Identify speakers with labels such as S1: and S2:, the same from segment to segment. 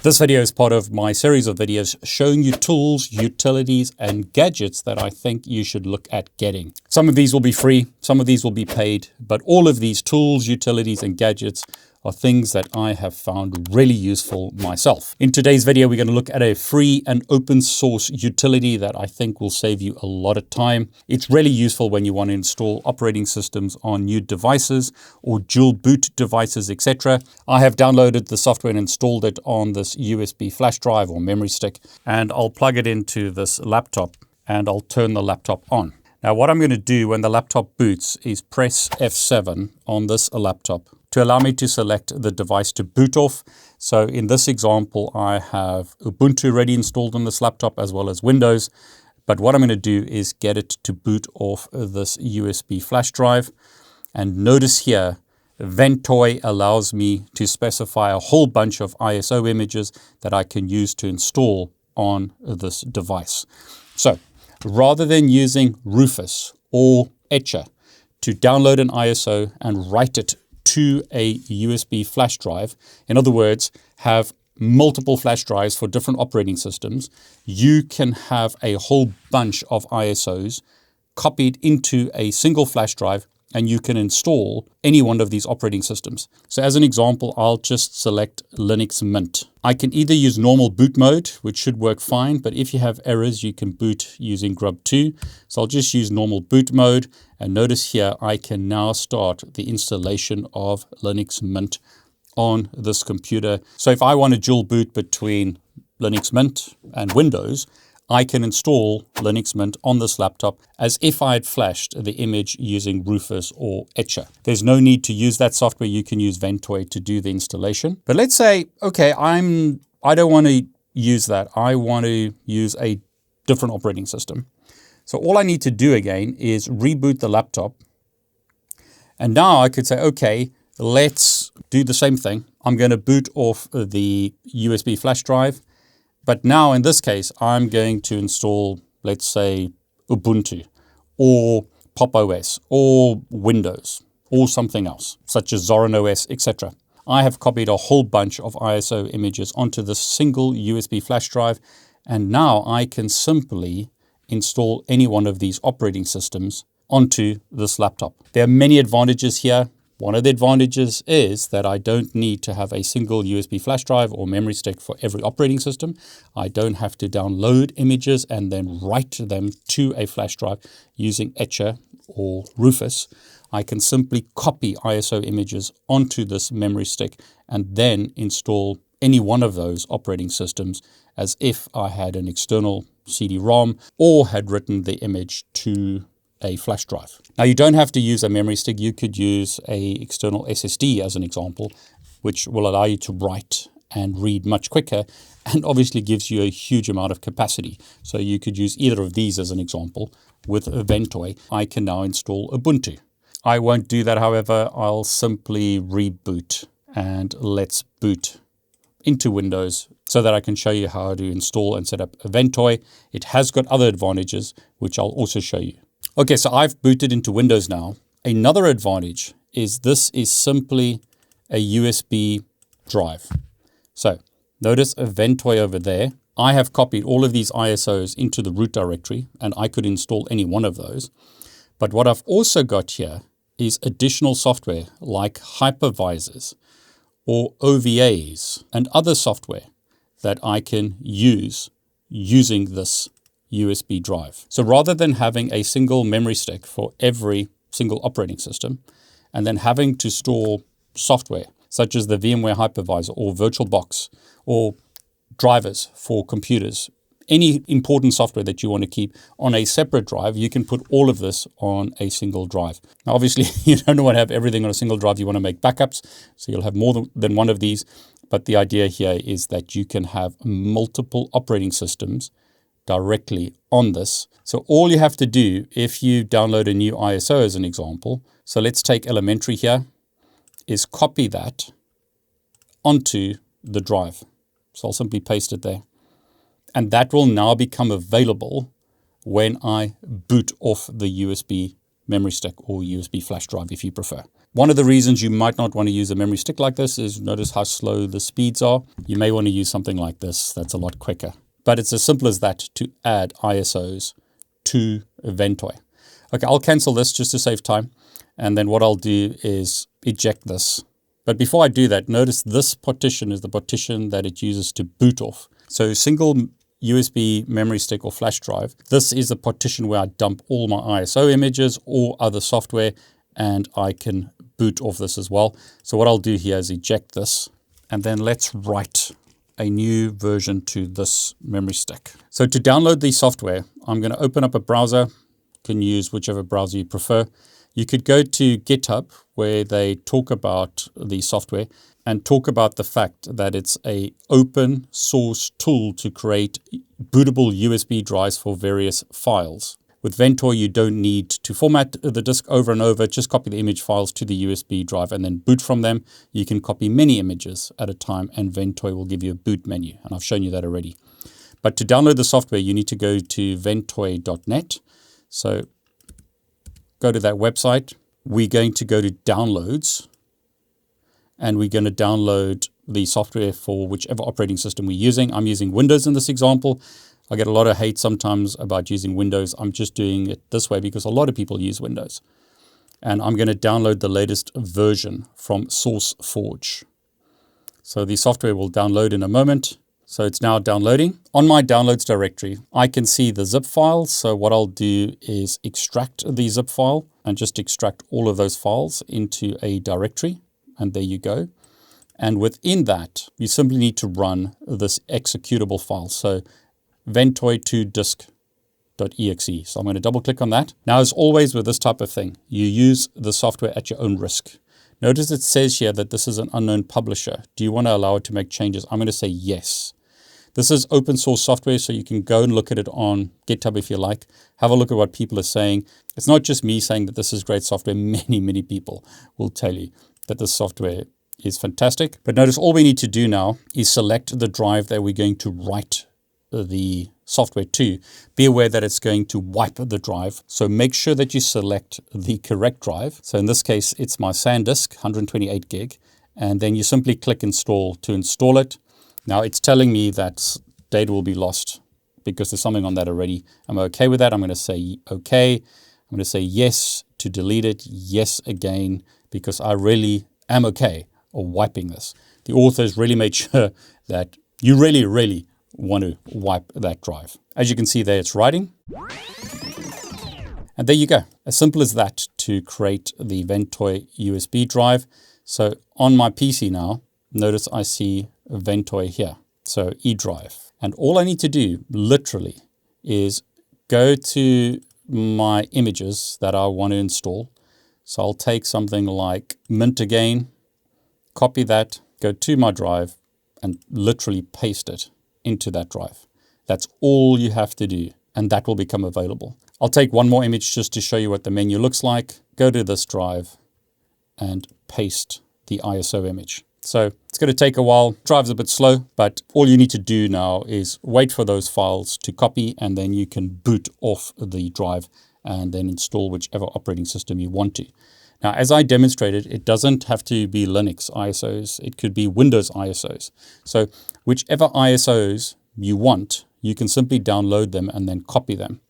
S1: This video is part of my series of videos showing you tools, utilities, and gadgets that I think you should look at getting. Some of these will be free, some of these will be paid, but all of these tools, utilities, and gadgets are things that I have found really useful myself. In today's video, we're going to look at a free and open source utility that I think will save you a lot of time. It's really useful when you want to install operating systems on new devices or dual boot devices, etc. I have downloaded the software and installed it on this USB flash drive or memory stick, and I'll plug it into this laptop and I'll turn the laptop on. Now, what I'm going to do when the laptop boots is press F7 on this laptop to allow me to select the device to boot off. So in this example, I have Ubuntu already installed on this laptop as well as Windows. But what I'm going to do is get it to boot off this USB flash drive. And notice here, Ventoy allows me to specify a whole bunch of ISO images that I can use to install on this device. So rather than using Rufus or Etcher to download an ISO and write it to a USB flash drive, in other words, have multiple flash drives for different operating systems, you can have a whole bunch of ISOs copied into a single flash drive and you can install any one of these operating systems. So as an example, I'll just select Linux Mint. I can either use normal boot mode, which should work fine, but if you have errors, you can boot using Grub 2. So I'll just use normal boot mode. And notice here, I can now start the installation of Linux Mint on this computer. So if I want to dual boot between Linux Mint and Windows, I can install Linux Mint on this laptop as if I had flashed the image using Rufus or Etcher. There's no need to use that software. You can use Ventoy to do the installation. But let's say, okay, I don't want to use that. I want to use a different operating system. So all I need to do again is reboot the laptop. And now I could say, okay, let's do the same thing. I'm going to boot off the USB flash drive. But now in this case, I'm going to install, let's say, Ubuntu or Pop! OS or Windows or something else, such as Zorin OS, etc. I have copied a whole bunch of ISO images onto this single USB flash drive, and now I can simply install any one of these operating systems onto this laptop. There are many advantages here. One of the advantages is that I don't need to have a single USB flash drive or memory stick for every operating system. I don't have to download images and then write them to a flash drive using Etcher or Rufus. I can simply copy ISO images onto this memory stick and then install any one of those operating systems as if I had an external CD-ROM or had written the image to a flash drive. Now, you don't have to use a memory stick. You could use a external SSD as an example, which will allow you to write and read much quicker and obviously gives you a huge amount of capacity. So you could use either of these as an example. With Ventoy, I can now install Ubuntu. I won't do that, however. I'll simply reboot and let's boot into Windows so that I can show you how to install and set up Ventoy. It has got other advantages, which I'll also show you. Okay, so I've booted into Windows now. Another advantage is this is simply a USB drive. So notice a Ventoy over there. I have copied all of these ISOs into the root directory, and I could install any one of those. But what I've also got here is additional software like hypervisors or OVAs and other software that I can use using this USB drive. So rather than having a single memory stick for every single operating system and then having to store software such as the VMware hypervisor or VirtualBox or drivers for computers, any important software that you want to keep on a separate drive, you can put all of this on a single drive. Now, obviously, you don't want to have everything on a single drive. You want to make backups, so you'll have more than one of these. But the idea here is that you can have multiple operating systems directly on this. So all you have to do if you download a new ISO as an example, so let's take elementary here, is copy that onto the drive. So I'll simply paste it there. And that will now become available when I boot off the USB memory stick or USB flash drive if you prefer. One of the reasons you might not want to use a memory stick like this is notice how slow the speeds are. You may want to use something like this that's a lot quicker. But it's as simple as that to add ISOs to Ventoy. Okay, I'll cancel this just to save time. And then what I'll do is eject this. But before I do that, notice this partition is the partition that it uses to boot off. So single USB memory stick or flash drive. This is the partition where I dump all my ISO images or other software, and I can boot off this as well. So what I'll do here is eject this, and then let's write a new version to this memory stick. So to download the software, I'm going to open up a browser. You can use whichever browser you prefer. You could go to GitHub, where they talk about the software and talk about the fact that it's an open source tool to create bootable USB drives for various files. With Ventoy, you don't need to format the disk over and over. Just copy the image files to the USB drive and then boot from them. You can copy many images at a time, and Ventoy will give you a boot menu. And I've shown you that already. But to download the software, you need to go to ventoy.net. So go to that website. We're going to go to downloads, and we're going to download the software for whichever operating system we're using. I'm using Windows in this example. I get a lot of hate sometimes about using Windows. I'm just doing it this way because a lot of people use Windows. And I'm going to download the latest version from SourceForge. So the software will download in a moment. So it's now downloading. On my downloads directory, I can see the zip file. So what I'll do is extract the zip file and just extract all of those files into a directory. And there you go. And within that, you simply need to run this executable file. So ventoy2disk.exe. So I'm going to double click on that. Now, as always with this type of thing, you use the software at your own risk. Notice it says here that this is an unknown publisher. Do you want to allow it to make changes? I'm going to say yes. This is open source software, so you can go and look at it on GitHub if you like. Have a look at what people are saying. It's not just me saying that this is great software. Many, many people will tell you that this software is fantastic. But notice all we need to do now is select the drive that we're going to write the software to. Be aware that it's going to wipe the drive. So make sure that you select the correct drive. So in this case, it's my SanDisk, 128 gig. And then you simply click install to install it. Now it's telling me that data will be lost because there's something on that already. I'm okay with that. I'm going to say okay. I'm going to say yes to delete it. Yes again, because I really am okay of wiping this. The authors really made sure that you really want to wipe that drive. As you can see there, it's writing. And there you go. As simple as that to create the Ventoy USB drive. So on my PC now, notice I see Ventoy here. So E drive. And all I need to do literally is go to my images that I want to install. So I'll take something like Mint again, copy that, go to my drive and literally paste it into that drive. That's all you have to do, and that will become available. I'll take one more image just to show you what the menu looks like. Go to this drive and paste the ISO image. So it's going to take a while. Drive's a bit slow, but all you need to do now is wait for those files to copy, and then you can boot off the drive and then install whichever operating system you want to. Now, as I demonstrated, it doesn't have to be Linux ISOs. It could be Windows ISOs. So whichever ISOs you want, you can simply download them and then copy them.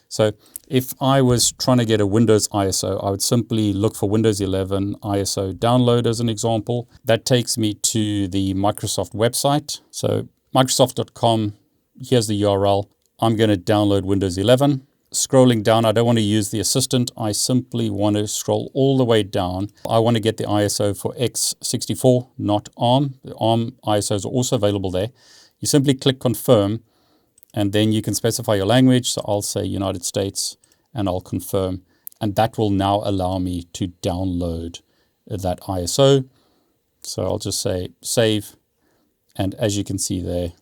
S1: So if I was trying to get a Windows ISO, I would simply look for Windows 11 ISO download as an example. That takes me to the Microsoft website. So Microsoft.com, here's the URL. I'm going to download Windows 11. Scrolling down, I don't want to use the assistant. I simply want to scroll all the way down. I want to get the ISO for x64, not ARM. The ARM ISOs are also available there. You simply click confirm, and then you can specify your language. So I'll say United States, and I'll confirm. And that will now allow me to download that ISO. So I'll just say save. And as you can see there,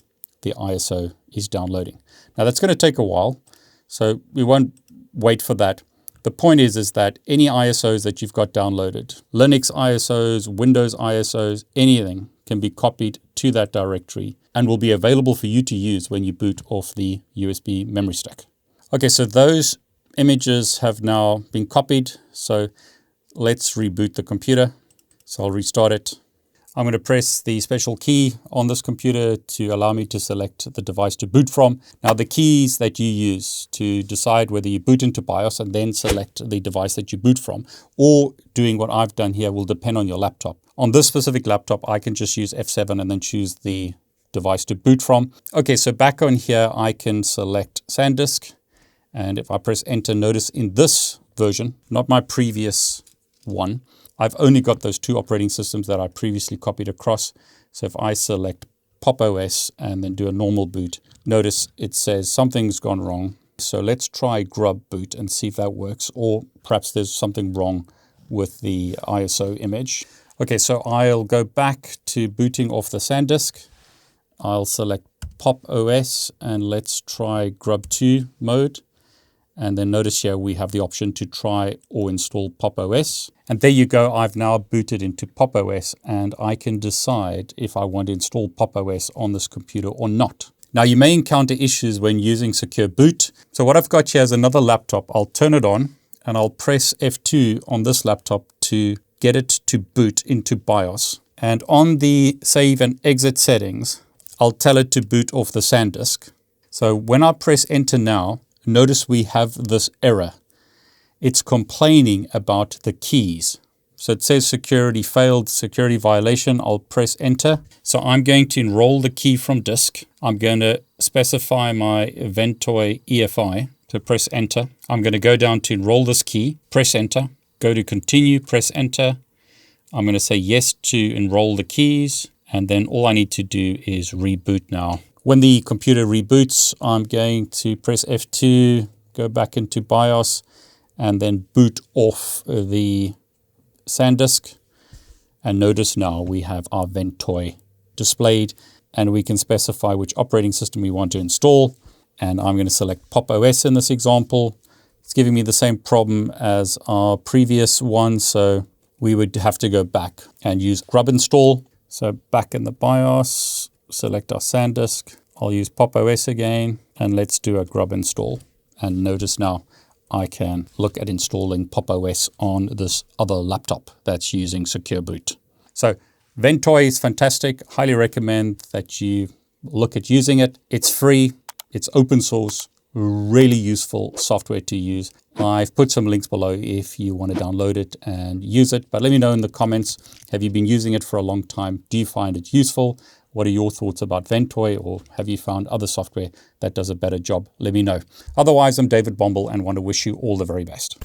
S1: the ISO is downloading. Now that's going to take a while. So we won't wait for that. The point is that any ISOs that you've got downloaded, Linux ISOs, Windows ISOs, anything can be copied to that directory and will be available for you to use when you boot off the USB memory stick. Okay, so those images have now been copied. So let's reboot the computer. So I'll restart it. I'm going to press the special key on this computer to allow me to select the device to boot from. Now the keys that you use to decide whether you boot into BIOS and then select the device that you boot from, or doing what I've done here, will depend on your laptop. On this specific laptop, I can just use F7 and then choose the device to boot from. Okay, so back on here, I can select SanDisk. And if I press enter, notice in this version, not my previous one, I've only got those 2 operating systems that I previously copied across. So if I select Pop! OS and then do a normal boot, notice it says something's gone wrong. So let's try Grub boot and see if that works, or perhaps there's something wrong with the ISO image. Okay, so I'll go back to booting off the SanDisk. I'll select Pop! OS and let's try Grub 2 mode. And then notice here we have the option to try or install Pop! OS. And there you go, I've now booted into Pop! OS, and I can decide if I want to install Pop! OS on this computer or not. Now you may encounter issues when using Secure Boot. So what I've got here is another laptop. I'll turn it on and I'll press F2 on this laptop to get it to boot into BIOS. And on the save and exit settings, I'll tell it to boot off the SanDisk. So when I press enter now, notice we have this error. It's complaining about the keys. So it says security failed, security violation. I'll press enter. So I'm going to enroll the key from disk. I'm going to specify my Ventoy EFI to press enter. I'm going to go down to enroll this key, press enter, go to continue, press enter. I'm going to say yes to enroll the keys. And then all I need to do is reboot now. When the computer reboots, I'm going to press F2, go back into BIOS, and then boot off the SanDisk. And notice now we have our Ventoy displayed, and we can specify which operating system we want to install. And I'm going to select Pop! OS in this example. It's giving me the same problem as our previous one, so we would have to go back and use Grub Install. So back in the BIOS, select our SanDisk. I'll use Pop! OS again, and let's do a Grub Install. And notice now I can look at installing Pop! OS on this other laptop that's using Secure Boot. So Ventoy is fantastic. Highly recommend that you look at using it. It's free, it's open source, really useful software to use. I've put some links below if you want to download it and use it. But let me know in the comments, have you been using it for a long time? Do you find it useful? What are your thoughts about Ventoy, or have you found other software that does a better job? Let me know. Otherwise, I'm David Bombal and want to wish you all the very best.